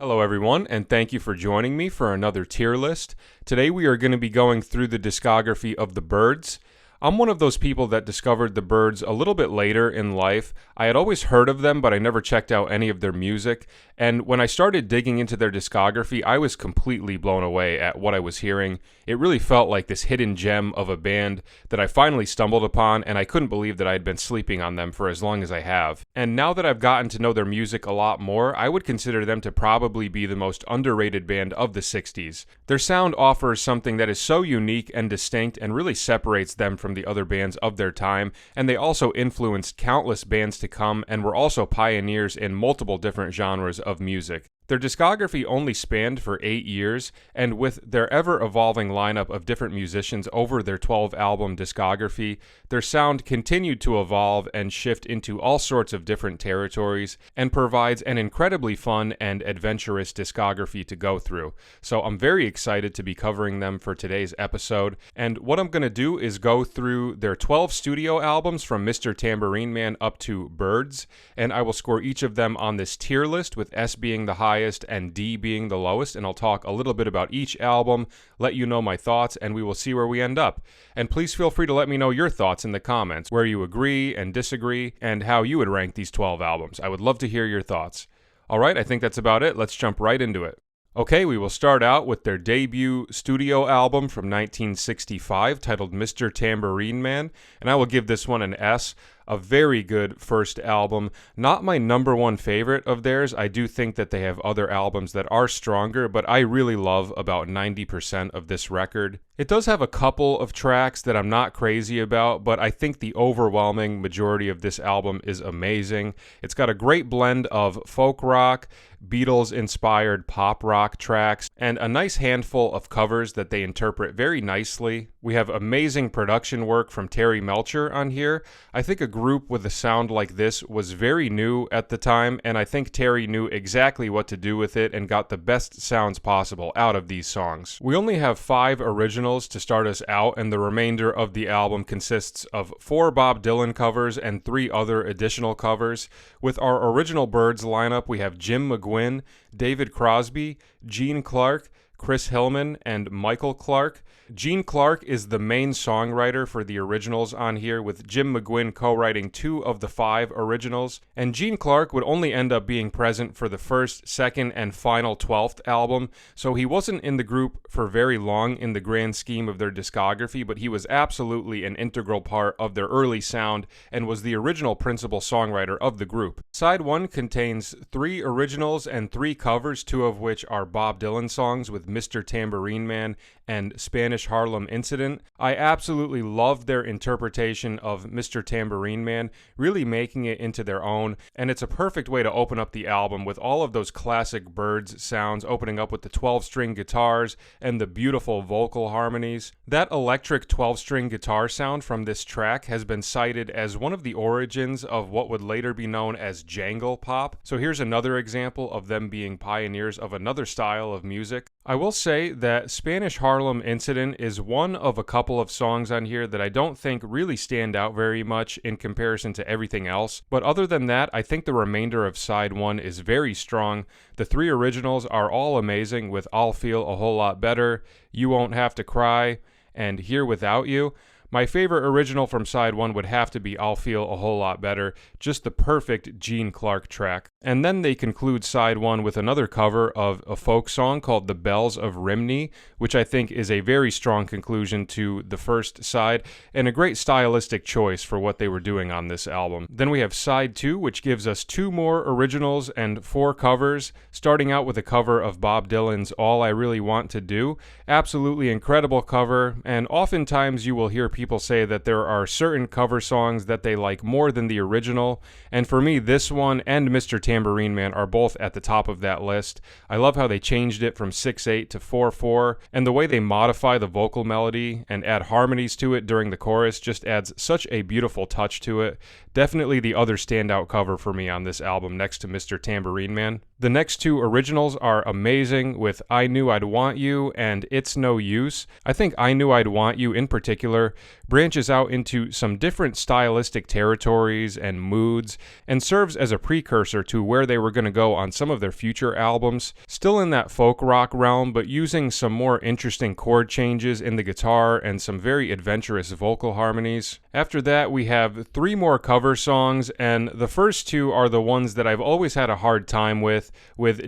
Hello everyone, and thank you for joining me for another tier list. Today we are going to be going through the discography of the Byrds. I'm one of those people that discovered the Byrds a little bit later in life. I had always heard of them, but I never checked out any of their music. And when I started digging into their discography, I was completely blown away at what I was hearing. It really felt like this hidden gem of a band that I finally stumbled upon, and I couldn't believe that I had been sleeping on them for as long as I have. And now that I've gotten to know their music a lot more, I would consider them to probably be the most underrated band of the 60s. Their sound offers something that is so unique and distinct and really separates them from the other bands of their time, and they also influenced countless bands to come and were also pioneers in multiple different genres of music. Their discography only spanned for 8 years, and with their ever-evolving lineup of different musicians over their 12-album discography, their sound continued to evolve and shift into all sorts of different territories, and provides an incredibly fun and adventurous discography to go through. So I'm very excited to be covering them for today's episode, and what I'm going to do is go through their 12 studio albums from Mr. Tambourine Man up to Byrds, and I will score each of them on this tier list, with S being the highest and D being the lowest, and I'll talk a little bit about each album, let you know my thoughts, and we will see where we end up. And please feel free to let me know your thoughts in the comments, where you agree and disagree, and how you would rank these 12 albums. I would love to hear your thoughts. Alright, I think that's about it. Let's jump right into it. Okay, we will start out with their debut studio album from 1965 titled Mr. Tambourine Man, and I will give this one an S. A very good first album. Not my number one favorite of theirs. I do think that they have other albums that are stronger, but I really love about 90% of this record. It does have a couple of tracks that I'm not crazy about, but I think the overwhelming majority of this album is amazing. It's got a great blend of folk rock, Beatles-inspired pop rock tracks, and a nice handful of covers that they interpret very nicely. We have amazing production work from Terry Melcher on here. I think a group with a sound like this was very new at the time, and I think Terry knew exactly what to do with it and got the best sounds possible out of these songs. We only have 5 originals to start us out, and the remainder of the album consists of 4 Bob Dylan covers and 3 other additional covers. With our original Byrds lineup, we have Jim McGuinn, David Crosby, Gene Clark, Chris Hillman, and Michael Clark. Gene Clark is the main songwriter for the originals on here, with Jim McGuinn co-writing 2 of the 5 originals, and Gene Clark would only end up being present for the first, second, and final 12th album, so he wasn't in the group for very long in the grand scheme of their discography, but he was absolutely an integral part of their early sound and was the original principal songwriter of the group. Side 1 contains 3 originals and 3 covers, 2 of which are Bob Dylan songs, with Mr. Tambourine Man and Spanish Harlem Incident. I absolutely loved their interpretation of Mr. Tambourine Man, really making it into their own, and it's a perfect way to open up the album with all of those classic Byrds sounds, opening up with the 12-string guitars and the beautiful vocal harmonies. That electric 12-string guitar sound from this track has been cited as one of the origins of what would later be known as jangle pop, so here's another example of them being pioneers of another style of music. I will say that Spanish Harlem Incident is one of a couple of songs on here that I don't think really stand out very much in comparison to everything else, but other than that, I think the remainder of side 1 is very strong. The 3 originals are all amazing, with I'll Feel a Whole Lot Better, You Won't Have to Cry, and Here Without You. My favorite original from side 1 would have to be I'll Feel a Whole Lot Better, just the perfect Gene Clark track. And then they conclude side 1 with another cover of a folk song called The Bells of Rimney, which I think is a very strong conclusion to the first side, and a great stylistic choice for what they were doing on this album. Then we have side 2, which gives us 2 more originals and 4 covers, starting out with a cover of Bob Dylan's All I Really Want to Do. Absolutely incredible cover, and oftentimes you will hear people say that there are certain cover songs that they like more than the original, and for me, this one and Mr. Tambourine Man are both at the top of that list. I love how they changed it from 6/8 to 4/4, and the way they modify the vocal melody and add harmonies to it during the chorus just adds such a beautiful touch to it. Definitely the other standout cover for me on this album, next to Mr. Tambourine Man. The next 2 originals are amazing, with I Knew I'd Want You and It's No Use. I think I Knew I'd Want You in particular branches out into some different stylistic territories and moods, and serves as a precursor to where they were going to go on some of their future albums. Still in that folk rock realm, but using some more interesting chord changes in the guitar and some very adventurous vocal harmonies. After that, we have 3 more cover songs, and the first 2 are the ones that I've always had a hard time with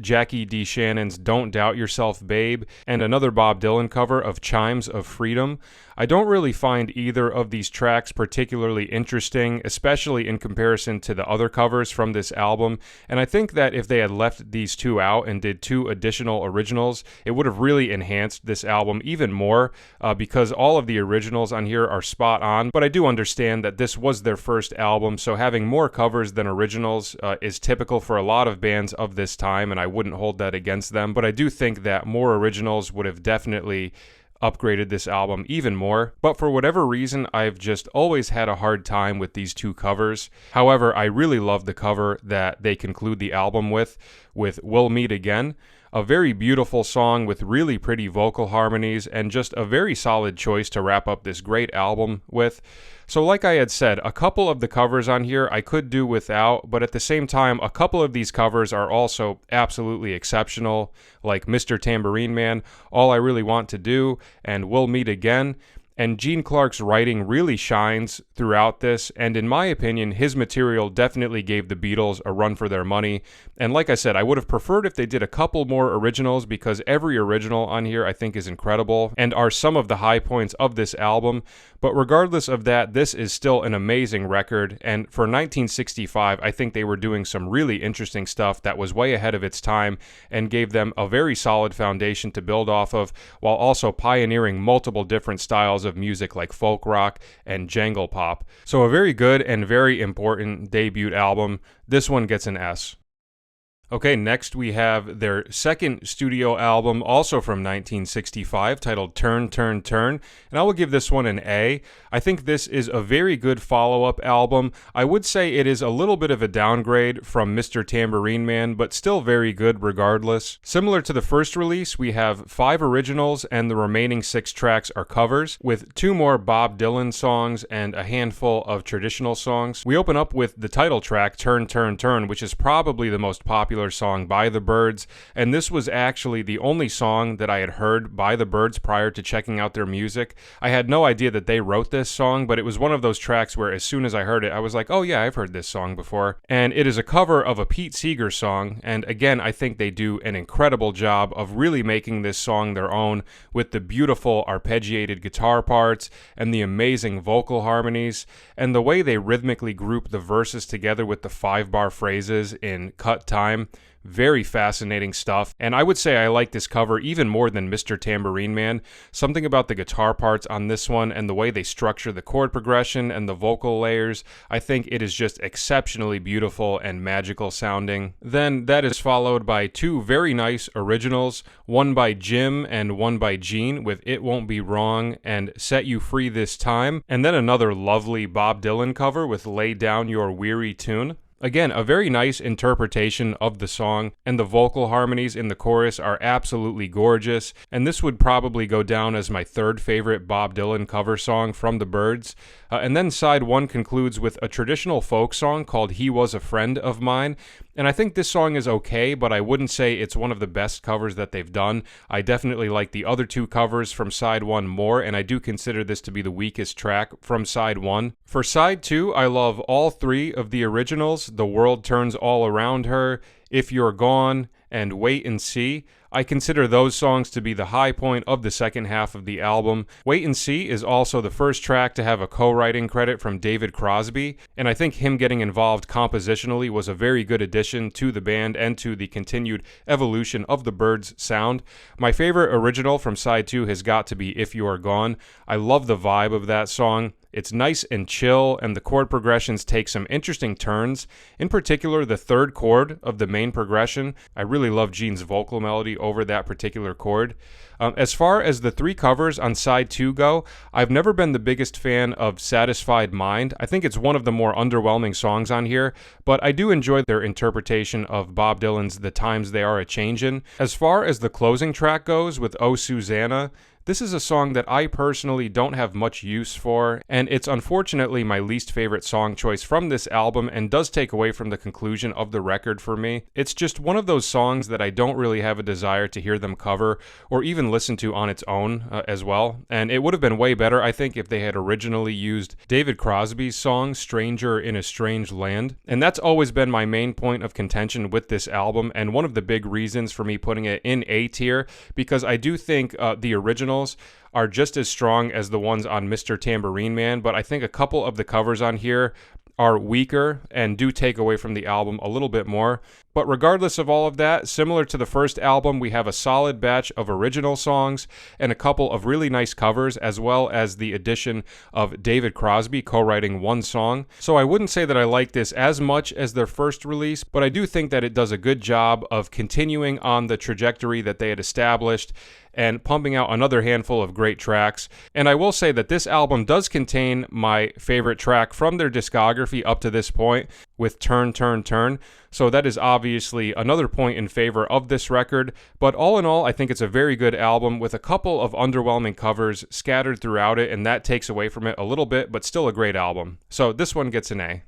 Jackie D. Shannon's Don't Doubt Yourself, Babe, and another Bob Dylan cover of Chimes of Freedom. I don't really find either of these tracks particularly interesting, especially in comparison to the other covers from this album, and I think that if they had left these 2 out and did 2 additional originals, it would have really enhanced this album even more, because all of the originals on here are spot on, but I do understand that this was their first album, so having more covers than originals is typical for a lot of bands of this time, and I wouldn't hold that against them, but I do think that more originals would have definitely upgraded this album even more, but for whatever reason, I've just always had a hard time with these 2 covers. However, I really love the cover that they conclude the album with We'll Meet Again. A very beautiful song with really pretty vocal harmonies and just a very solid choice to wrap up this great album with. So like I had said, a couple of the covers on here I could do without, but at the same time, a couple of these covers are also absolutely exceptional, like Mr. Tambourine Man, All I Really Want to Do, and We'll Meet Again. And Gene Clark's writing really shines throughout this, and in my opinion, his material definitely gave the Beatles a run for their money. And like I said, I would have preferred if they did a couple more originals, because every original on here I think is incredible, and are some of the high points of this album. But regardless of that, this is still an amazing record, and for 1965, I think they were doing some really interesting stuff that was way ahead of its time, and gave them a very solid foundation to build off of, while also pioneering multiple different styles of music like folk rock and jangle pop. So a very good and very important debut album. This one gets an S. Okay, next we have their second studio album, also from 1965, titled Turn, Turn, Turn, and I will give this one an A. I think this is a very good follow-up album. I would say it is a little bit of a downgrade from Mr. Tambourine Man, but still very good regardless. Similar to the first release, we have 5 originals, and the remaining 6 tracks are covers, with 2 more Bob Dylan songs and a handful of traditional songs. We open up with the title track, Turn, Turn, Turn, which is probably the most popular song by the Byrds, and this was actually the only song that I had heard by the Byrds prior to checking out their music. I had no idea that they wrote this song, but it was one of those tracks where as soon as I heard it, I was like, oh yeah, I've heard this song before. And it is a cover of a Pete Seeger song, and again, I think they do an incredible job of really making this song their own, with the beautiful arpeggiated guitar parts and the amazing vocal harmonies, and the way they rhythmically group the verses together with the 5-bar phrases in cut time. Very fascinating stuff, and I would say I like this cover even more than Mr. Tambourine Man. Something about the guitar parts on this one and the way they structure the chord progression and the vocal layers, I think it is just exceptionally beautiful and magical sounding. Then that is followed by 2 very nice originals, one by Jim and one by Gene, with It Won't Be Wrong and Set You Free This Time, and then another lovely Bob Dylan cover with Lay Down Your Weary Tune. Again, a very nice interpretation of the song, and the vocal harmonies in the chorus are absolutely gorgeous, and this would probably go down as my 3rd favorite Bob Dylan cover song from the Byrds. And then side 1 concludes with a traditional folk song called He Was a Friend of Mine, and I think this song is okay, but I wouldn't say it's one of the best covers that they've done. I definitely like the other 2 covers from side 1 more, and I do consider this to be the weakest track from side 1. For side 2, I love all 3 of the originals, The World Turns All Around Her, If You're Gone, and Wait and See. I consider those songs to be the high point of the second half of the album. Wait and See is also the first track to have a co-writing credit from David Crosby, and I think him getting involved compositionally was a very good addition to the band and to the continued evolution of the Byrds' sound. My favorite original from side 2 has got to be If You Are Gone. I love the vibe of that song. It's nice and chill, and the chord progressions take some interesting turns. In particular, the 3rd chord of the main progression. I really love Gene's vocal melody over that particular chord. As far as the 3 covers on side 2 go, I've never been the biggest fan of Satisfied Mind. I think it's one of the more underwhelming songs on here, but I do enjoy their interpretation of Bob Dylan's The Times They Are A-Changin'. As far as the closing track goes with Oh Susanna, This is a song that I personally don't have much use for, and it's unfortunately my least favorite song choice from this album and does take away from the conclusion of the record for me. It's just one of those songs that I don't really have a desire to hear them cover or even listen to on its own as well, and it would have been way better, I think, if they had originally used David Crosby's song, Stranger in a Strange Land, and that's always been my main point of contention with this album, and one of the big reasons for me putting it in A tier, because I do think the originals are just as strong as the ones on Mr. Tambourine Man, but I think a couple of the covers on here are weaker and do take away from the album a little bit more. But regardless of all of that, similar to the first album, we have a solid batch of original songs and a couple of really nice covers, as well as the addition of David Crosby co-writing one song. So I wouldn't say that I like this as much as their first release, but I do think that it does a good job of continuing on the trajectory that they had established and pumping out another handful of great tracks. And I will say that this album does contain my favorite track from their discography up to this point, with Turn, Turn, Turn. So that is obviously another point in favor of this record. But all in all, I think it's a very good album with a couple of underwhelming covers scattered throughout it, and that takes away from it a little bit, but still a great album. So this one gets an A.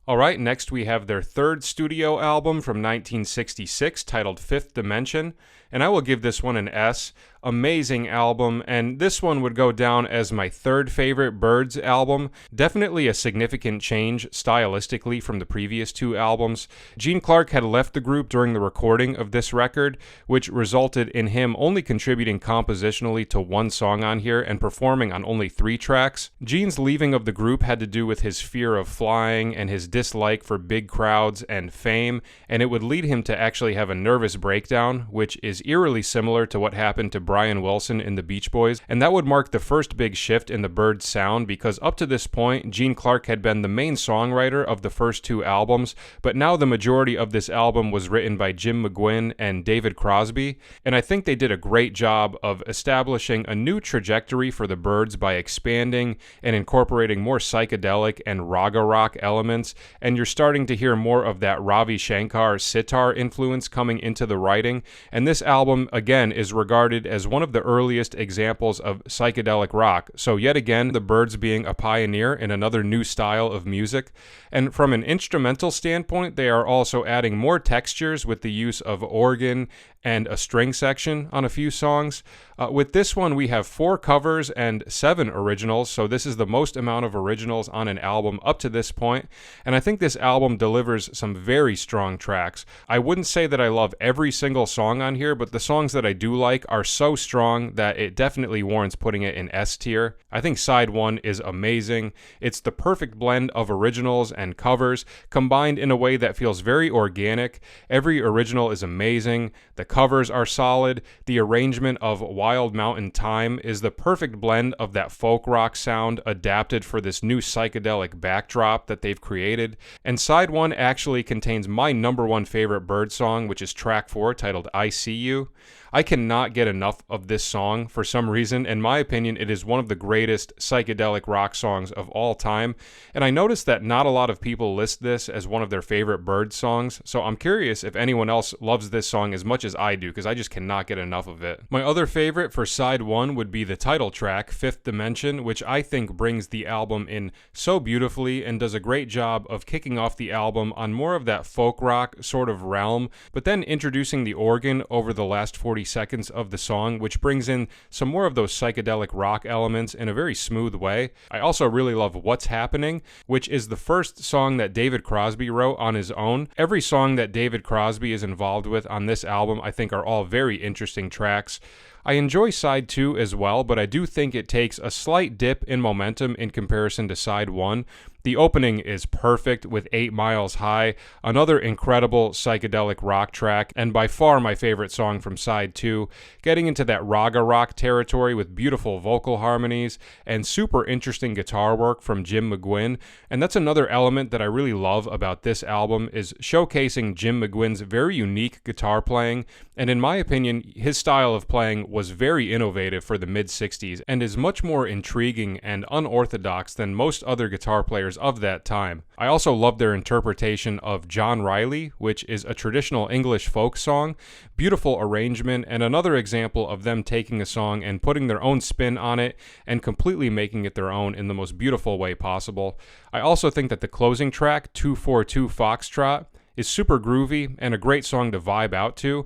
Alright, next we have their third studio album from 1966 titled Fifth Dimension, and I will give this one an S. Amazing album, and this one would go down as my third favorite Byrds album. Definitely a significant change stylistically from the previous two albums. Gene Clark had left the group during the recording of this record, which resulted in him only contributing compositionally to one song on here and performing on only 3 tracks. Gene's leaving of the group had to do with his fear of flying and his dislike for big crowds and fame, and it would lead him to actually have a nervous breakdown, which is eerily similar to what happened to Brian Wilson in the Beach Boys, and that would mark the first big shift in the Byrds sound, because up to this point, Gene Clark had been the main songwriter of the first 2 albums, but now the majority of this album was written by Jim McGuinn and David Crosby, and I think they did a great job of establishing a new trajectory for the Byrds by expanding and incorporating more psychedelic and raga rock elements, and you're starting to hear more of that Ravi Shankar sitar influence coming into the writing, and this album, again, is regarded as one of the earliest examples of psychedelic rock. So yet again, the Byrds being a pioneer in another new style of music. And from an instrumental standpoint, they are also adding more textures with the use of organ and a string section on a few songs. With this one, we have 4 covers and 7 originals, so this is the most amount of originals on an album up to this point, and I think this album delivers some very strong tracks. I wouldn't say that I love every single song on here, but the songs that I do like are so strong that it definitely warrants putting it in S tier. I think side 1 is amazing. It's the perfect blend of originals and covers, combined in a way that feels very organic. Every original is amazing. The covers are solid. The arrangement of Wild Mountain Thyme is the perfect blend of that folk rock sound adapted for this new psychedelic backdrop that they've created. And side 1 actually contains my number 1 favorite Byrd song, which is track 4, titled I See You. I cannot get enough of this song for some reason. In my opinion, it is one of the greatest psychedelic rock songs of all time. And I noticed that not a lot of people list this as one of their favorite Byrd songs. So I'm curious if anyone else loves this song as much as I do, because I just cannot get enough of it. My other favorite for side 1 would be the title track, Fifth Dimension, which I think brings the album in so beautifully and does a great job of kicking off the album on more of that folk rock sort of realm, but then introducing the organ over the last 40 seconds of the song, which brings in some more of those psychedelic rock elements in a very smooth way. I also really love What's Happening, which is the first song that David Crosby wrote on his own. Every song that David Crosby is involved with on this album I think are all very interesting tracks. I enjoy side 2 as well, but I do think it takes a slight dip in momentum in comparison to side 1. The opening is perfect with 8 Miles High, another incredible psychedelic rock track, and by far my favorite song from side 2, getting into that raga rock territory with beautiful vocal harmonies and super interesting guitar work from Jim McGuinn. And that's another element that I really love about this album, is showcasing Jim McGuinn's very unique guitar playing, and in my opinion, his style of playing was very innovative for the mid-60s and is much more intriguing and unorthodox than most other guitar players singers of that time. I also love their interpretation of John Riley, which is a traditional English folk song, beautiful arrangement, and another example of them taking a song and putting their own spin on it and completely making it their own in the most beautiful way possible. I also think that the closing track, 242 Foxtrot, is super groovy and a great song to vibe out to.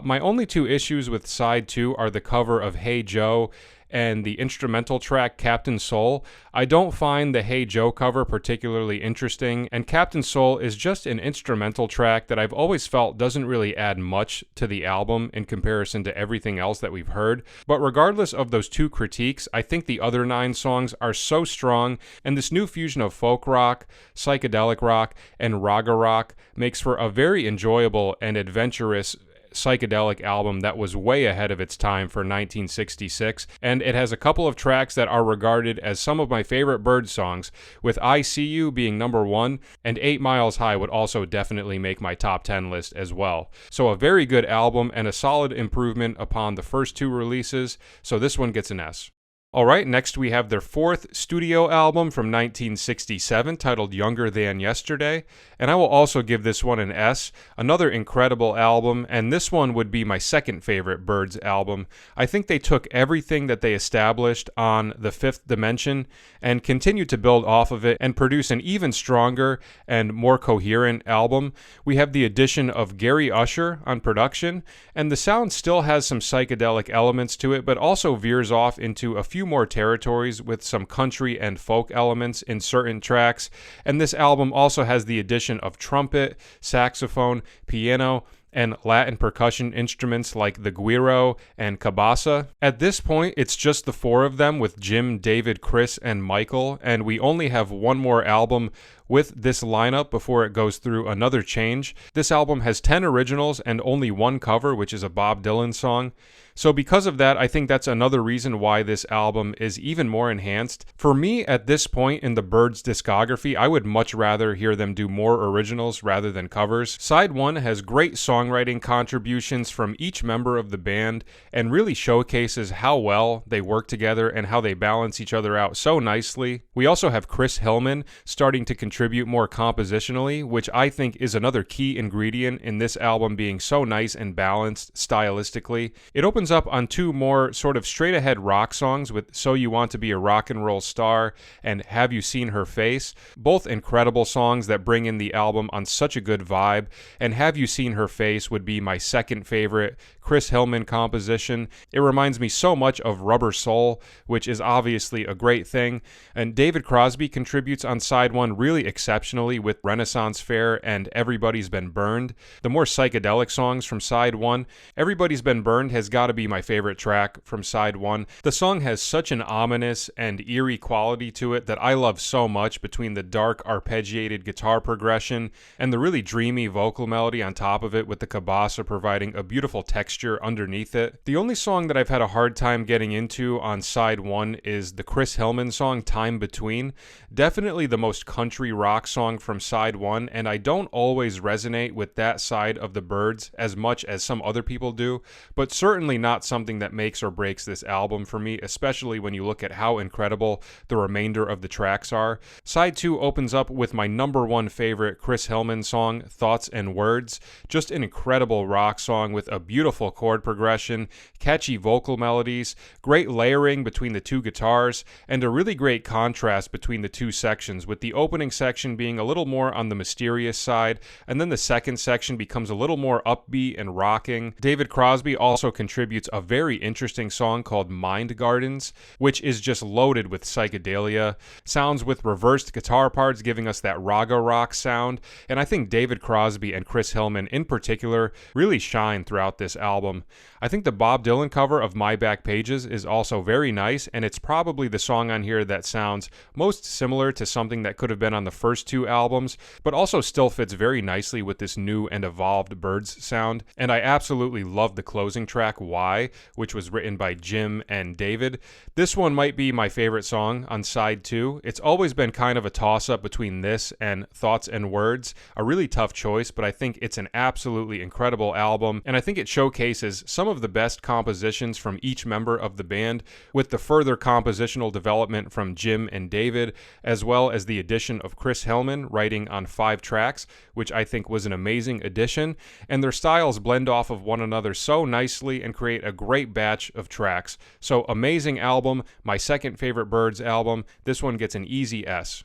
My only two issues with side 2 are the cover of Hey Joe and the instrumental track Captain Soul. I don't find the Hey Joe cover particularly interesting, and Captain Soul is just an instrumental track that I've always felt doesn't really add much to the album in comparison to everything else that we've heard. But regardless of those two critiques, I think the other 9 songs are so strong, and this new fusion of folk rock, psychedelic rock, and raga rock makes for a very enjoyable and adventurous psychedelic album that was way ahead of its time for 1966, and it has a couple of tracks that are regarded as some of my favorite Byrd songs, with I See You being number 1, and 8 Miles High would also definitely make my top 10 list as well. So a very good album and a solid improvement upon the first 2 releases, so this one gets an S. Alright, next we have their 4th studio album from 1967 titled Younger Than Yesterday, and I will also give this one an S. Another incredible album, and this one would be my second favorite Byrds album. I think they took everything that they established on The Fifth Dimension and continued to build off of it and produce an even stronger and more coherent album. We have the addition of Gary Usher on production, and the sound still has some psychedelic elements to it, but also veers off into a few more territories with some country and folk elements in certain tracks, and this album also has the addition of trumpet, saxophone, piano, and Latin percussion instruments like the güiro and cabasa. At this point, it's just the 4 of them with Jim, David, Chris, and Michael, and we only have one more album with this lineup before it goes through another change. This album has 10 originals and only 1 cover, which is a Bob Dylan song. So because of that, I think that's another reason why this album is even more enhanced. For me, at this point in the Byrds discography, I would much rather hear them do more originals rather than covers. Side 1 has great songwriting contributions from each member of the band and really showcases how well they work together and how they balance each other out so nicely. We also have Chris Hillman starting to contribute more compositionally, which I think is another key ingredient in this album being so nice and balanced stylistically. It opens up on 2 more sort of straight-ahead rock songs with So You Want to Be a Rock and Roll Star and Have You Seen Her Face, both incredible songs that bring in the album on such a good vibe, and Have You Seen Her Face would be my second favorite Chris Hillman composition. It reminds me so much of Rubber Soul, which is obviously a great thing, and David Crosby contributes on side 1 really exceptionally with Renaissance Fair and Everybody's Been Burned. The more psychedelic songs from side 1, Everybody's Been Burned has got to be my favorite track from side 1. The song has such an ominous and eerie quality to it that I love so much, between the dark arpeggiated guitar progression and the really dreamy vocal melody on top of it, with the cabasa providing a beautiful texture underneath it. The only song that I've had a hard time getting into on side 1 is the Chris Hillman song Time Between. Definitely the most country rock song from side 1, and I don't always resonate with that side of the Byrds as much as some other people do, but certainly not something that makes or breaks this album for me, especially when you look at how incredible the remainder of the tracks are. Side 2 opens up with my number 1 favorite Chris Hillman song, Thoughts and Words. Just an incredible rock song with a beautiful chord progression, catchy vocal melodies, great layering between the 2 guitars, and a really great contrast between the 2 sections, with the opening section being a little more on the mysterious side, and then the second section becomes a little more upbeat and rocking. David Crosby also contributes a very interesting song called Mind Gardens, which is just loaded with psychedelia, sounds with reversed guitar parts giving us that raga rock sound, and I think David Crosby and Chris Hillman in particular really shine throughout this album. I think the Bob Dylan cover of My Back Pages is also very nice, and it's probably the song on here that sounds most similar to something that could have been on the first 2 albums, but also still fits very nicely with this new and evolved Byrds sound. And I absolutely love the closing track, Why. Why, which was written by Jim and David. This one might be my favorite song on side 2. It's always been kind of a toss-up between this and Thoughts and Words, a really tough choice, but I think it's an absolutely incredible album, and I think it showcases some of the best compositions from each member of the band, with the further compositional development from Jim and David, as well as the addition of Chris Hillman writing on 5 tracks, which I think was an amazing addition, and their styles blend off of one another so nicely and create a great batch of tracks. So amazing album, my second favorite Byrds album. This one gets an easy S.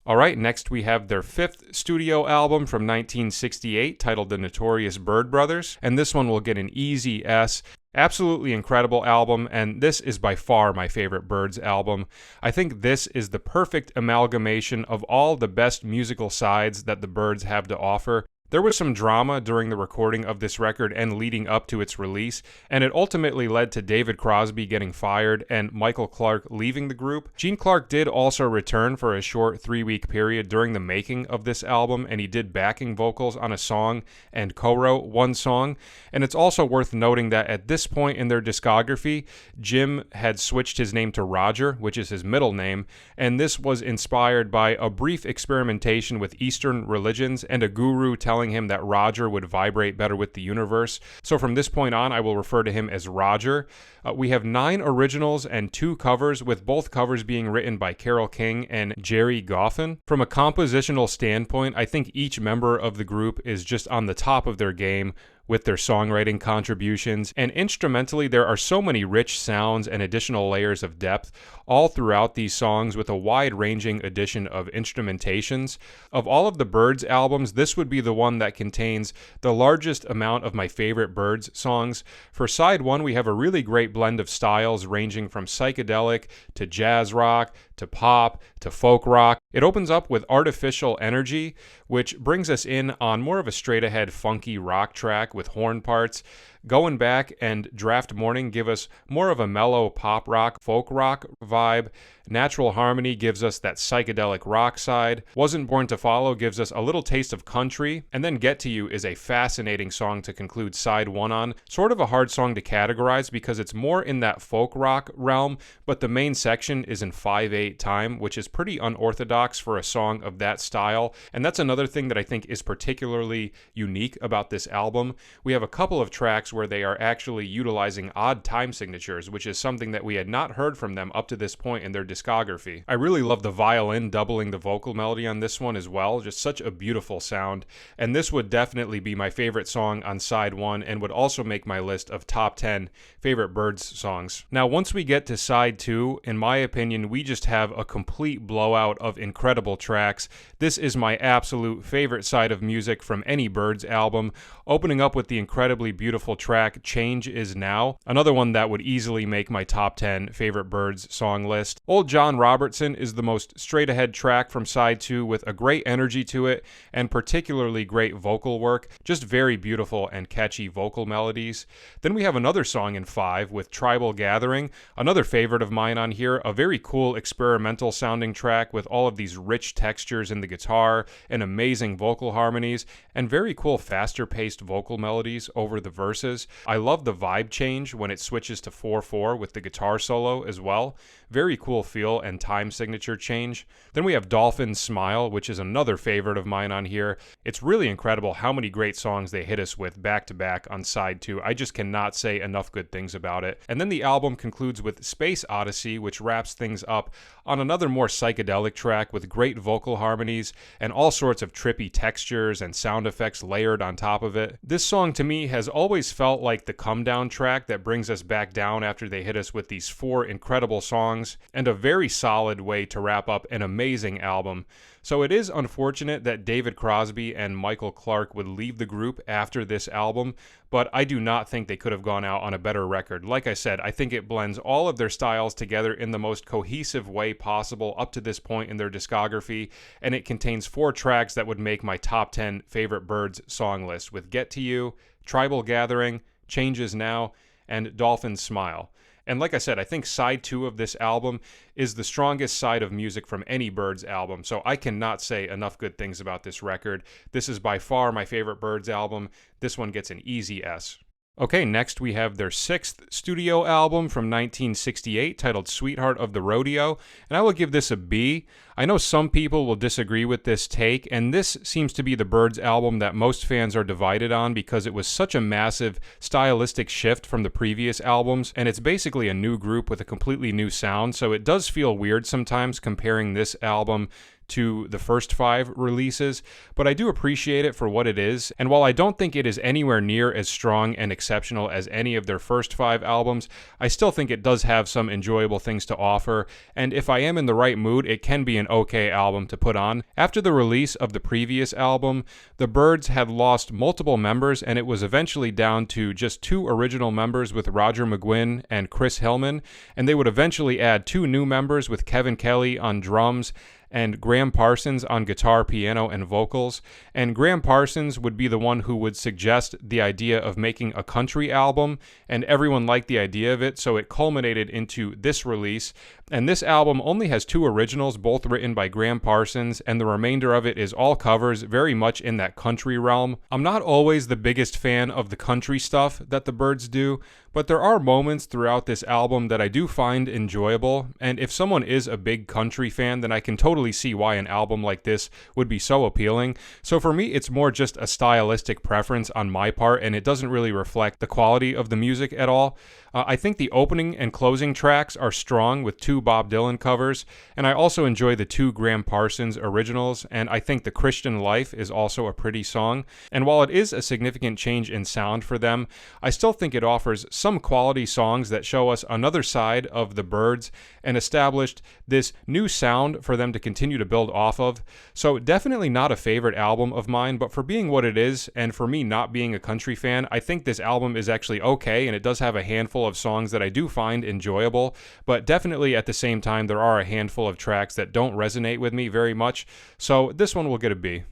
Alright, next we have their 5th studio album from 1968 titled The Notorious Byrd Brothers, and this one will get an easy S. Absolutely incredible album, and this is by far my favorite Byrds album. I think this is the perfect amalgamation of all the best musical sides that the Byrds have to offer. There was some drama during the recording of this record and leading up to its release, and it ultimately led to David Crosby getting fired and Michael Clarke leaving the group. Gene Clark did also return for a short 3-week period during the making of this album, and he did backing vocals on a song and co-wrote one song. And it's also worth noting that at this point in their discography, Jim had switched his name to Roger, which is his middle name, and this was inspired by a brief experimentation with Eastern religions and a guru telling him that Roger would vibrate better with the universe. So from this point on, I will refer to him as Roger. We have 9 originals and 2 covers, with both covers being written by Carole King and Jerry Goffin. From a compositional standpoint, I think each member of the group is just on the top of their game with their songwriting contributions, and instrumentally there are so many rich sounds and additional layers of depth all throughout these songs, with a wide-ranging addition of instrumentations. Of all of the Byrds albums, this would be the one that contains the largest amount of my favorite Byrds songs. For side 1, we have a really great blend of styles ranging from psychedelic to jazz rock to pop to folk rock. It opens up with Artificial Energy, which brings us in on more of a straight-ahead funky rock track with horn parts. Going Back and Draft Morning give us more of a mellow pop rock, folk rock vibe. Natural Harmony gives us that psychedelic rock side. Wasn't Born to Follow gives us a little taste of country. And then Get to You is a fascinating song to conclude side 1 on. Sort of a hard song to categorize because it's more in that folk rock realm, but the main section is in 5/8 time, which is pretty unorthodox for a song of that style. And that's another thing that I think is particularly unique about this album. We have a couple of tracks where they are actually utilizing odd time signatures, which is something that we had not heard from them up to this point in their discography. I really love the violin doubling the vocal melody on this one as well, just such a beautiful sound, and this would definitely be my favorite song on side 1 and would also make my list of top 10 favorite Byrds songs. Now, once we get to side 2, in my opinion, we just have a complete blowout of incredible tracks. This is my absolute favorite side of music from any Byrds album, opening up with the incredibly beautiful track Change Is Now, another one that would easily make my top 10 favorite Byrds song list. Old John Robertson is the most straight-ahead track from side 2 with a great energy to it and particularly great vocal work, just very beautiful and catchy vocal melodies. Then we have another song in 5 with Tribal Gathering, another favorite of mine on here, a very cool experimental sounding track with all of these rich textures in the guitar and amazing vocal harmonies and very cool faster paced vocal melodies over the verses. I love the vibe change when it switches to 4/4 with the guitar solo as well. Very cool feel and time signature change. Then we have Dolphin Smile, which is another favorite of mine on here. It's really incredible how many great songs they hit us with back to back on side 2. I just cannot say enough good things about it. And then the album concludes with Space Odyssey, which wraps things up on another more psychedelic track with great vocal harmonies and all sorts of trippy textures and sound effects layered on top of it. This song to me has always felt like the come down track that brings us back down after they hit us with these 4 incredible songs, and a very solid way to wrap up an amazing album. So it is unfortunate that David Crosby and Michael Clarke would leave the group after this album, but I do not think they could have gone out on a better record. Like I said, I think it blends all of their styles together in the most cohesive way possible up to this point in their discography, and it contains 4 tracks that would make my top 10 favorite Byrds song list, with Get to You, Tribal Gathering, Changes Now, and Dolphin Smile. And like I said, I think side 2 of this album is the strongest side of music from any Byrds album, so I cannot say enough good things about this record. This is by far my favorite Byrds album. This one gets an easy S. Okay, next we have their sixth studio album from 1968 titled Sweetheart of the Rodeo, and I will give this a B. I know some people will disagree with this take, and this seems to be the Byrds album that most fans are divided on because it was such a massive stylistic shift from the previous albums, and it's basically a new group with a completely new sound, so it does feel weird sometimes comparing this album to the first 5 releases, but I do appreciate it for what it is, and while I don't think it is anywhere near as strong and exceptional as any of their first 5 albums, I still think it does have some enjoyable things to offer, and if I am in the right mood, it can be an okay album to put on. After the release of the previous album, the Byrds had lost multiple members, and it was eventually down to just 2 original members with Roger McGuinn and Chris Hillman, and they would eventually add 2 new members with Kevin Kelly on drums and Graham Parsons on guitar, piano, and vocals. And Graham Parsons would be the one who would suggest the idea of making a country album, and everyone liked the idea of it, so it culminated into this release. And this album only has 2 originals, both written by Graham Parsons, and the remainder of it is all covers, very much in that country realm. I'm not always the biggest fan of the country stuff that the Byrds do, but there are moments throughout this album that I do find enjoyable, and if someone is a big country fan, then I can totally see why an album like this would be so appealing. So for me, it's more just a stylistic preference on my part, and it doesn't really reflect the quality of the music at all. I think the opening and closing tracks are strong with 2 Bob Dylan covers, and I also enjoy the 2 Graham Parsons originals, and I think The Christian Life is also a pretty song. And while it is a significant change in sound for them, I still think it offers some quality songs that show us another side of the Byrds and established this new sound for them to continue to build off of. So definitely not a favorite album of mine, but for being what it is, and for me not being a country fan, I think this album is actually okay, and it does have a handful of songs that I do find enjoyable, but definitely at the same time there are a handful of tracks that don't resonate with me very much, so this one will get a B.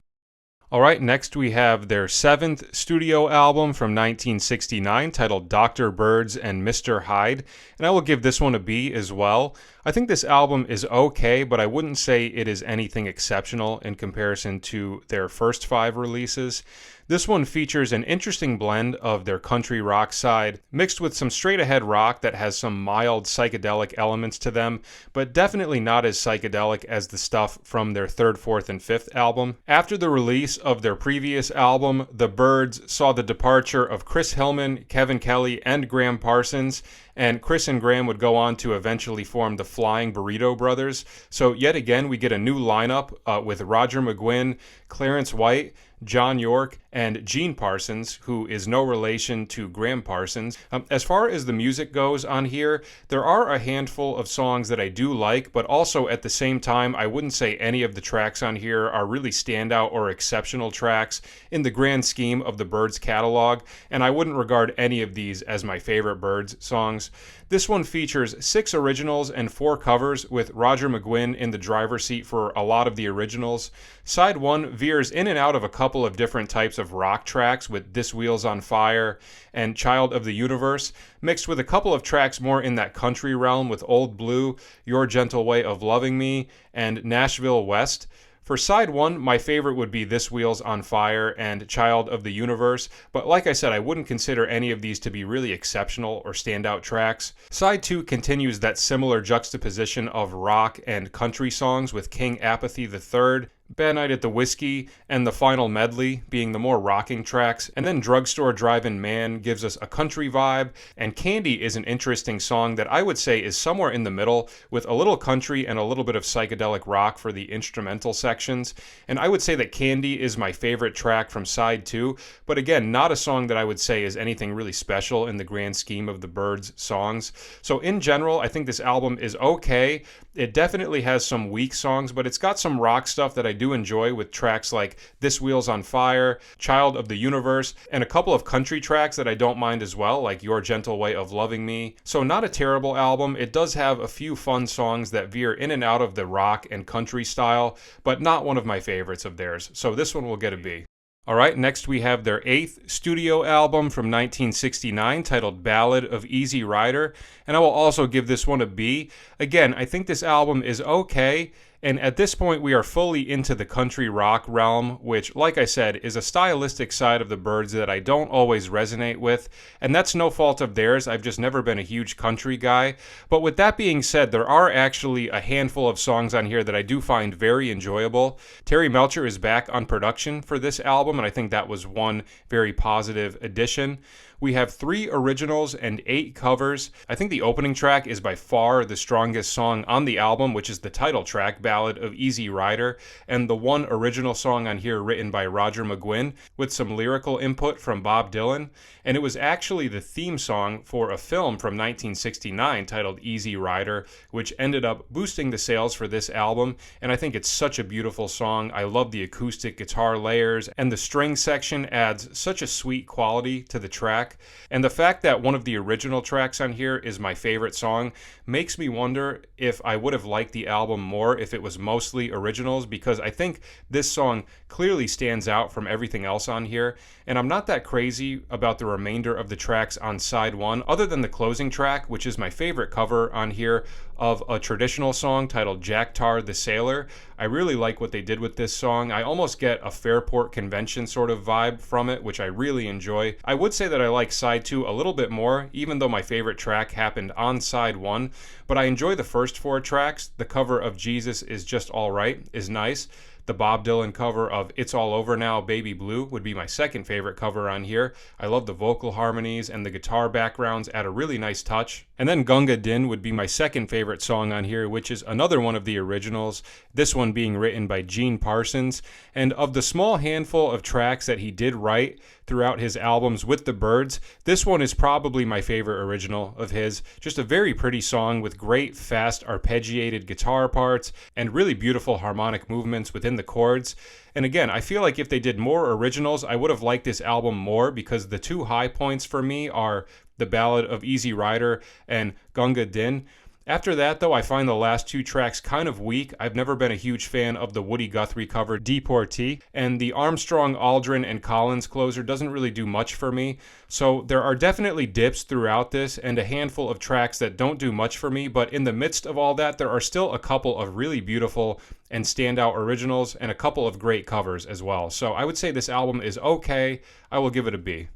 Alright, next we have their 7th studio album from 1969 titled Dr. Byrds and Mr. Hyde, and I will give this one a B as well. I think this album is okay, but I wouldn't say it is anything exceptional in comparison to their first 5 releases. This one features an interesting blend of their country rock side, mixed with some straight-ahead rock that has some mild psychedelic elements to them, but definitely not as psychedelic as the stuff from their 3rd, 4th, and 5th album. After the release of their previous album, the Byrds saw the departure of Chris Hillman, Kevin Kelly, and Graham Parsons, and Chris and Graham would go on to eventually form the Flying Burrito Brothers. So yet again, we get a new lineup with Roger McGuinn, Clarence White, John York, and Gene Parsons, who is no relation to Graham Parsons. As far as the music goes on here, there are a handful of songs that I do like, but also at the same time, I wouldn't say any of the tracks on here are really standout or exceptional tracks in the grand scheme of the Byrds catalog, and I wouldn't regard any of these as my favorite Byrds songs. This one features 6 originals and 4 covers, with Roger McGuinn in the driver's seat for a lot of the originals. Side 1 veers in and out of a couple of different types of rock tracks, with This Wheel's on Fire and Child of the Universe, mixed with a couple of tracks more in that country realm with Old Blue, Your Gentle Way of Loving Me, and Nashville West. For side 1, my favorite would be This Wheel's on Fire and Child of the Universe, but like I said, I wouldn't consider any of these to be really exceptional or standout tracks. Side 2 continues that similar juxtaposition of rock and country songs, with King Apathy III, Bad Night at the Whiskey, and the final medley being the more rocking tracks, and then Drugstore Drivin' Man gives us a country vibe, and Candy is an interesting song that I would say is somewhere in the middle, with a little country and a little bit of psychedelic rock for the instrumental sections, and I would say that Candy is my favorite track from side 2, but again, not a song that I would say is anything really special in the grand scheme of the Byrds songs. So in general, I think this album is okay. It definitely has some weak songs, but it's got some rock stuff that I do enjoy, with tracks like This Wheel's on Fire, Child of the Universe, and a couple of country tracks that I don't mind as well, like Your Gentle Way of Loving Me. So not a terrible album. It does have a few fun songs that veer in and out of the rock and country style, but not one of my favorites of theirs. So this one will get a B. Alright, next we have their 8th studio album from 1969 titled Ballad of Easy Rider, and I will also give this one a B. Again, I think this album is okay. And at this point, we are fully into the country rock realm, which, like I said, is a stylistic side of the Byrds that I don't always resonate with. And that's no fault of theirs. I've just never been a huge country guy. But with that being said, there are actually a handful of songs on here that I do find very enjoyable. Terry Melcher is back on production for this album, and I think that was one very positive addition. We have 3 originals and 8 covers. I think the opening track is by far the strongest song on the album, which is the title track, Ballad of Easy Rider, and the one original song on here written by Roger McGuinn with some lyrical input from Bob Dylan. And it was actually the theme song for a film from 1969 titled Easy Rider, which ended up boosting the sales for this album. And I think it's such a beautiful song. I love the acoustic guitar layers, and the string section adds such a sweet quality to the track. And the fact that one of the original tracks on here is my favorite song makes me wonder if I would have liked the album more if it was mostly originals, because I think this song clearly stands out from everything else on here. And I'm not that crazy about the remainder of the tracks on side 1, other than the closing track, which is my favorite cover on here of a traditional song titled Jack Tar the Sailor. I really like what they did with this song. I almost get a Fairport Convention sort of vibe from it, which I really enjoy. I would say that I like side 2 a little bit more, even though my favorite track happened on side 1, but I enjoy the first 4 tracks. The cover of Jesus Is Just Alright is nice. The Bob Dylan cover of It's All Over Now, Baby Blue would be my second favorite cover on here. I love the vocal harmonies, and the guitar backgrounds add a really nice touch. And then Gunga Din would be my second favorite song on here, which is another one of the originals, this one being written by Gene Parsons. And of the small handful of tracks that he did write throughout his albums with the Byrds, this one is probably my favorite original of his. Just a very pretty song with great, fast, arpeggiated guitar parts and really beautiful harmonic movements within the chords. And again, I feel like if they did more originals, I would have liked this album more, because the 2 high points for me are the Ballad of Easy Rider and Gunga Din. After that, though, I find the last 2 tracks kind of weak. I've never been a huge fan of the Woody Guthrie cover, Deportee, and the Armstrong, Aldrin, and Collins closer doesn't really do much for me. So there are definitely dips throughout this, and a handful of tracks that don't do much for me, but in the midst of all that, there are still a couple of really beautiful and standout originals, and a couple of great covers as well. So I would say this album is okay. I will give it a B.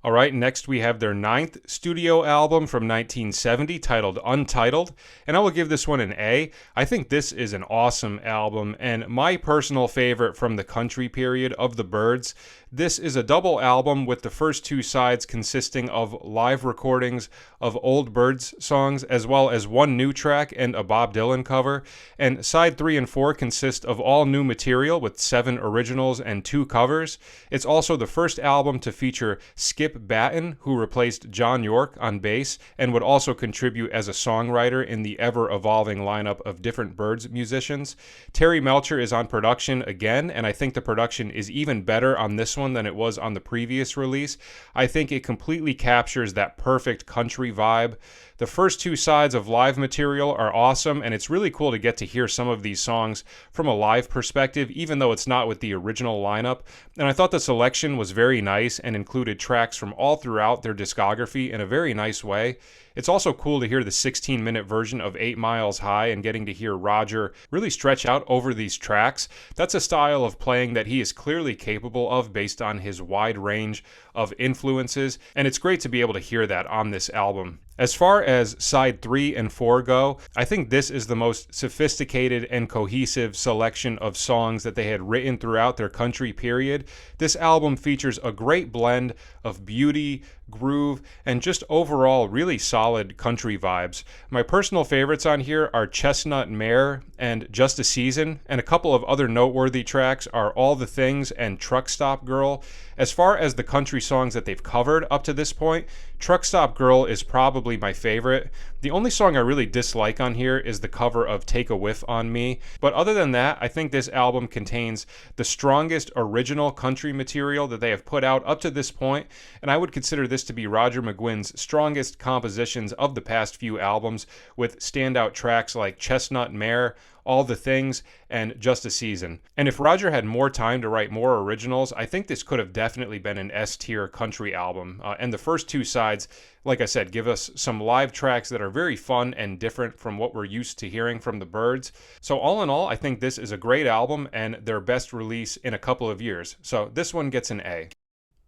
Alright, next we have their 9th studio album from 1970 titled Untitled, and I will give this one an A. I think this is an awesome album, and my personal favorite from the country period of the Byrds. This is a double album with the first 2 sides consisting of live recordings of old Byrds songs, as well as 1 new track and a Bob Dylan cover, and side 3 and 4 consist of all new material with 7 originals and 2 covers. It's also the first album to feature Skip Batten, who replaced John York on bass and would also contribute as a songwriter in the ever-evolving lineup of different Byrds musicians. Terry Melcher is on production again, and I think the production is even better on this one than it was on the previous release. I think it completely captures that perfect country vibe. The first 2 sides of live material are awesome, and it's really cool to get to hear some of these songs from a live perspective, even though it's not with the original lineup. And I thought the selection was very nice and included tracks from all throughout their discography in a very nice way. It's also cool to hear the 16-minute version of 8 Miles High and getting to hear Roger really stretch out over these tracks. That's a style of playing that he is clearly capable of based on his wide range of influences, and it's great to be able to hear that on this album. As far as side 3 and 4 go, I think this is the most sophisticated and cohesive selection of songs that they had written throughout their country period. This album features a great blend of beauty, groove, and just overall really solid country vibes. My personal favorites on here are Chestnut Mare and Just a Season, and a couple of other noteworthy tracks are All the Things and Truck Stop Girl. As far as the country songs that they've covered up to this point, Truck Stop Girl is probably my favorite. The only song I really dislike on here is the cover of Take a Whiff on Me, but other than that, I think this album contains the strongest original country material that they have put out up to this point, and I would consider this to be Roger McGuinn's strongest compositions of the past few albums, with standout tracks like Chestnut Mare, All the Things, and Just a Season. And if Roger had more time to write more originals, I think this could have definitely been an S-tier country album. And the first two sides, like I said, give us some live tracks that are very fun and different from what we're used to hearing from the Byrds. So all in all, I think this is a great album and their best release in a couple of years. So this one gets an A.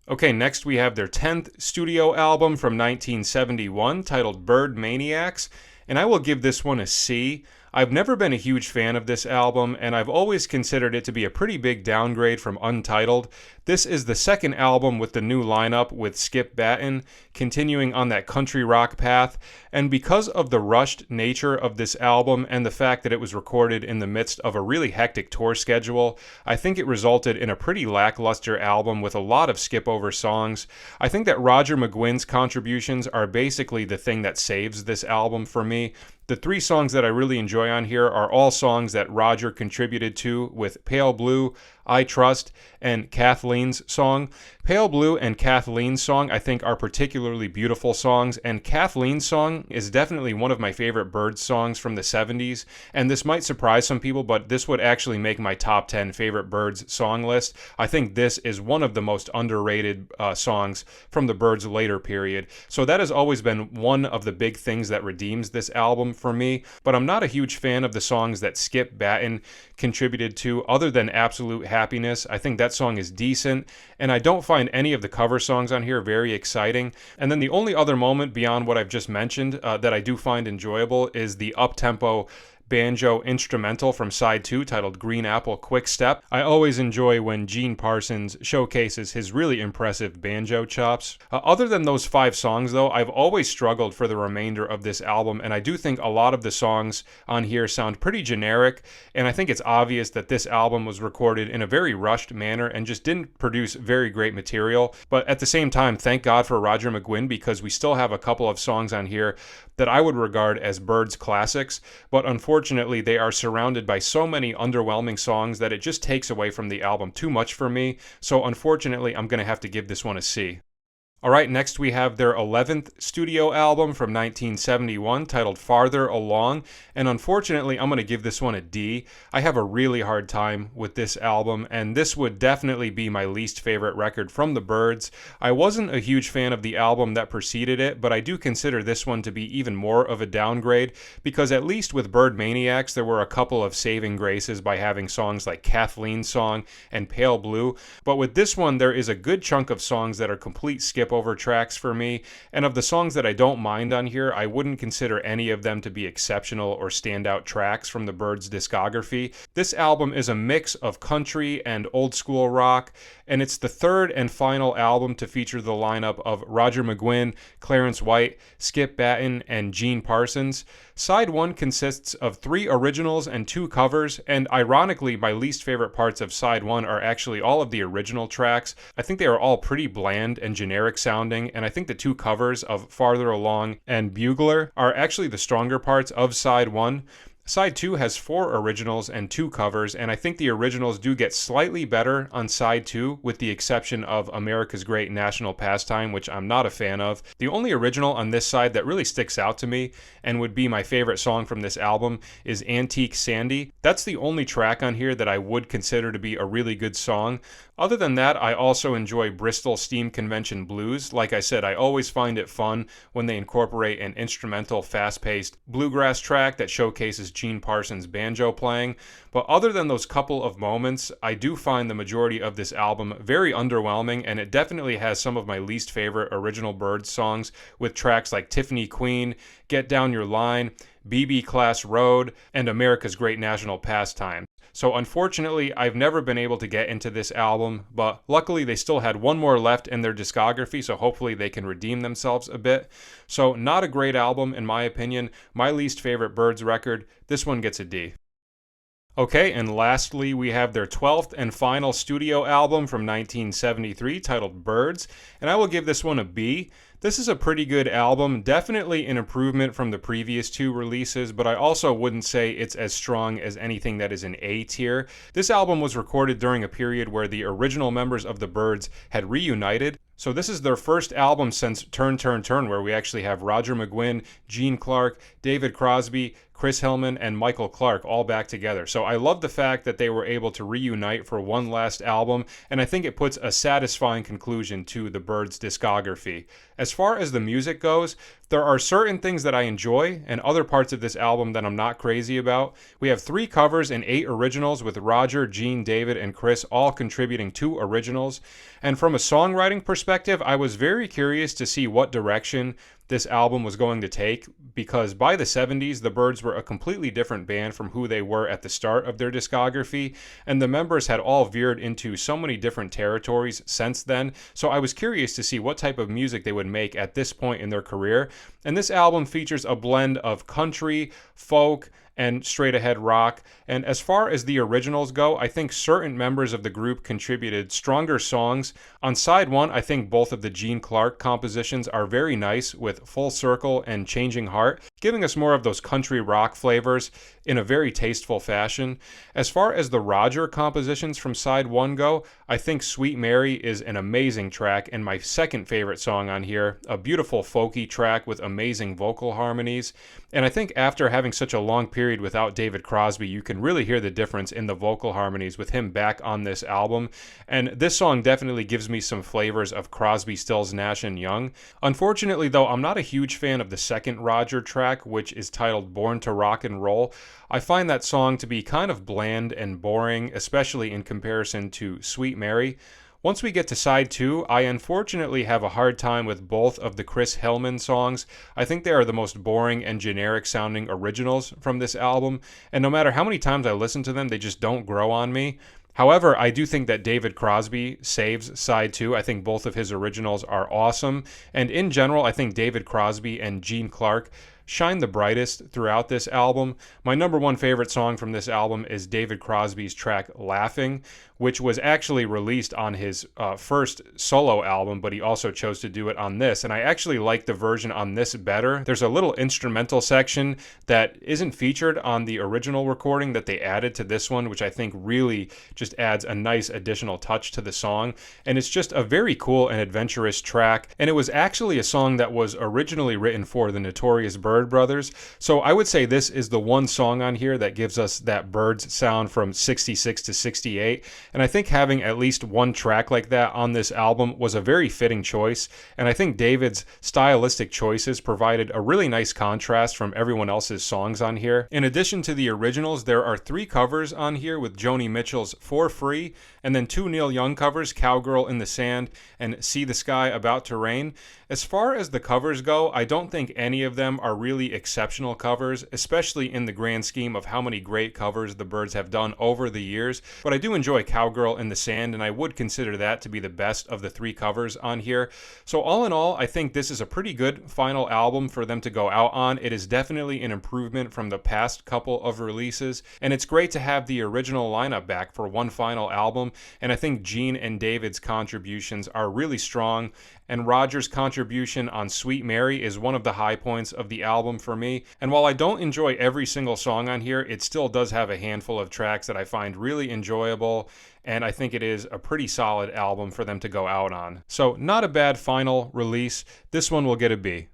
Okay, next we have their 10th studio album from 1971 titled Byrdmaniax, and I will give this one a C. I've never been a huge fan of this album, and I've always considered it to be a pretty big downgrade from Untitled. This is the second album with the new lineup with Skip Batten, continuing on that country rock path, and because of the rushed nature of this album and the fact that it was recorded in the midst of a really hectic tour schedule, I think it resulted in a pretty lackluster album with a lot of skip-over songs. I think that Roger McGuinn's contributions are basically the thing that saves this album for me. The three songs that I really enjoy on here are all songs that Roger contributed to, with Pale Blue, I Trust, and Kathleen's song. Pale Blue and Kathleen's song I think are particularly beautiful songs, and Kathleen's song is definitely one of my favorite Byrds songs from the 70s, and this might surprise some people, but this would actually make my top 10 favorite Byrds song list. I think this is one of the most underrated songs from the Byrds later period, so that has always been one of the big things that redeems this album for me, but I'm not a huge fan of the songs that Skip Batten contributed to other than Absolute Happiness. I think that song is decent, and I don't find any of the cover songs on here very exciting. And then the only other moment beyond what I've just mentioned that I do find enjoyable is the up-tempo banjo instrumental from side 2 titled Green Apple Quick Step. I always enjoy when Gene Parsons showcases his really impressive banjo chops. Other than those 5 songs though, I've always struggled for the remainder of this album, and I do think a lot of the songs on here sound pretty generic, and I think it's obvious that this album was recorded in a very rushed manner and just didn't produce very great material. But at the same time, thank God for Roger McGuinn, because we still have a couple of songs on here that I would regard as Byrds classics, but unfortunately they are surrounded by so many underwhelming songs that it just takes away from the album too much for me, so unfortunately I'm going to have to give this one a C. Alright, next we have their 11th studio album from 1971 titled Farther Along, and unfortunately I'm going to give this one a D. I have a really hard time with this album, and this would definitely be my least favorite record from the Byrds. I wasn't a huge fan of the album that preceded it, but I do consider this one to be even more of a downgrade, because at least with Byrdmaniax there were a couple of saving graces by having songs like Kathleen's song and Pale Blue, but with this one there is a good chunk of songs that are complete skip over tracks for me, and of the songs that I don't mind on here, I wouldn't consider any of them to be exceptional or standout tracks from the Byrds discography. This album is a mix of country and old school rock, and it's the third and final album to feature the lineup of Roger McGuinn, Clarence White, Skip Batten, and Gene Parsons. Side 1 consists of 3 originals and 2 covers, and ironically, my least favorite parts of Side 1 are actually all of the original tracks. I think they are all pretty bland and generic sounding, and I think the 2 covers of Farther Along and Bugler are actually the stronger parts of Side 1. Side 2 has 4 originals and 2 covers, and I think the originals do get slightly better on Side 2, with the exception of America's Great National Pastime, which I'm not a fan of. The only original on this side that really sticks out to me, and would be my favorite song from this album, is Antique Sandy. That's the only track on here that I would consider to be a really good song. Other than that, I also enjoy Bristol Steam Convention Blues. Like I said, I always find it fun when they incorporate an instrumental, fast-paced bluegrass track that showcases Gene Parsons' banjo playing. But other than those couple of moments, I do find the majority of this album very underwhelming, and it definitely has some of my least favorite original Byrds songs, with tracks like Tiffany Queen, Get Down Your Line, BB Class Road, and America's Great National Pastime. So unfortunately, I've never been able to get into this album, but luckily they still had one more left in their discography, so hopefully they can redeem themselves a bit. So not a great album in my opinion. My least favorite Byrds record. This one gets a D. Okay, and lastly, we have their 12th and final studio album from 1973 titled Byrds, and I will give this one a B. This is a pretty good album, definitely an improvement from the previous two releases, but I also wouldn't say it's as strong as anything that is an A tier. This album was recorded during a period where the original members of the Byrds had reunited. So this is their first album since Turn, Turn, Turn, where we actually have Roger McGuinn, Gene Clark, David Crosby, Chris Hillman, and Michael Clark all back together. So I love the fact that they were able to reunite for one last album, and I think it puts a satisfying conclusion to the Byrds' discography. As far as the music goes, there are certain things that I enjoy and other parts of this album that I'm not crazy about. We have 3 covers and 8 originals, with Roger, Gene, David, and Chris all contributing 2 originals. And from a songwriting perspective, I was very curious to see what direction this album was going to take, because by the 70s, the Byrds were a completely different band from who they were at the start of their discography, and the members had all veered into so many different territories since then, so I was curious to see what type of music they would make at this point in their career. And this album features a blend of country, folk, and straight ahead rock. And as far as the originals go, I think certain members of the group contributed stronger songs. On side 1, I think both of the Gene Clark compositions are very nice, with Full Circle and Changing Heart, giving us more of those country rock flavors in a very tasteful fashion. As far as the Roger compositions from side 1 go, I think Sweet Mary is an amazing track and my second favorite song on here, a beautiful folky track with amazing vocal harmonies. And I think after having such a long period without David Crosby, you can really hear the difference in the vocal harmonies with him back on this album. And this song definitely gives me some flavors of Crosby, Stills, Nash & Young. Unfortunately, though, I'm not a huge fan of the second Roger track, which is titled Born to Rock and Roll. I find that song to be kind of bland and boring, especially in comparison to Sweet Mary. Once we get to side 2, I unfortunately have a hard time with both of the Chris Hillman songs. I think they are the most boring and generic sounding originals from this album, and no matter how many times I listen to them, they just don't grow on me. However, I do think that David Crosby saves side 2. I think both of his originals are awesome, and in general, I think David Crosby and Gene Clark shine the brightest throughout this album. My number 1 favorite song from this album is David Crosby's track Laughing, which was actually released on his first solo album, but he also chose to do it on this, and I actually like the version on this better. There's a little instrumental section that isn't featured on the original recording that they added to this one, which I think really just adds a nice additional touch to the song, and it's just a very cool and adventurous track, and it was actually a song that was originally written for the Notorious Byrd brothers, so I would say this is the one song on here that gives us that Byrds sound from 66 to 68, and I think having at least one track like that on this album was a very fitting choice, and I think David's stylistic choices provided a really nice contrast from everyone else's songs on here. In addition to the originals, there are 3 covers on here, with Joni Mitchell's For Free, and then 2 Neil Young covers, Cowgirl in the Sand and See the Sky About to Rain. As far as the covers go, I don't think any of them are really exceptional covers, especially in the grand scheme of how many great covers the Byrds have done over the years, but I do enjoy Cowgirl in the Sand, and I would consider that to be the best of the 3 covers on here. So all in all, I think this is a pretty good final album for them to go out on. It is definitely an improvement from the past couple of releases, and it's great to have the original lineup back for one final album, and I think Gene and David's contributions are really strong, and Roger's contribution on Sweet Mary is one of the high points of the album for me. And while I don't enjoy every single song on here, it still does have a handful of tracks that I find really enjoyable, and I think it is a pretty solid album for them to go out on. So not a bad final release. This one will get a B.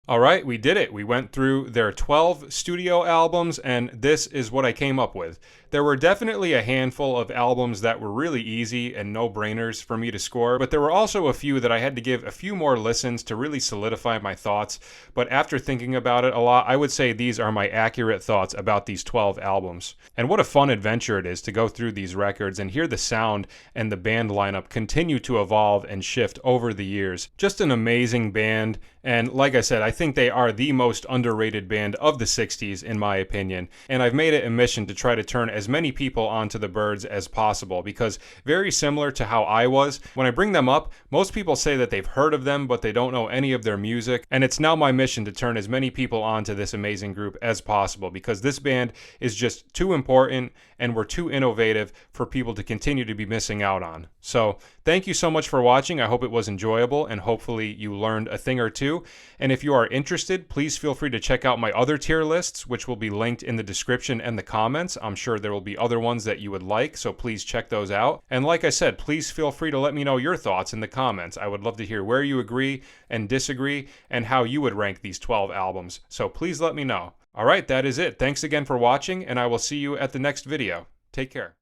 All right, we did it. We went through their 12 studio albums, and this is what I came up with. There were definitely a handful of albums that were really easy and no-brainers for me to score, but there were also a few that I had to give a few more listens to really solidify my thoughts. But after thinking about it a lot, I would say these are my accurate thoughts about these 12 albums. And what a fun adventure it is to go through these records and hear the sound and the band lineup continue to evolve and shift over the years. Just an amazing band, and like I said, I think they are the most underrated band of the 60s in my opinion, and I've made it a mission to try to turn as as many people onto the Byrds as possible, because very similar to how I was, when I bring them up, most people say that they've heard of them, but they don't know any of their music, and it's now my mission to turn as many people onto this amazing group as possible, because this band is just too important and we're too innovative for people to continue to be missing out on. So thank you so much for watching. I hope it was enjoyable and hopefully you learned a thing or two. And if you are interested, please feel free to check out my other tier lists, which will be linked in the description and the comments. I'm sure there will be other ones that you would like, so please check those out. And like I said, please feel free to let me know your thoughts in the comments. I would love to hear where you agree and disagree and how you would rank these 12 albums. So please let me know. Alright, that is it. Thanks again for watching, and I will see you at the next video. Take care.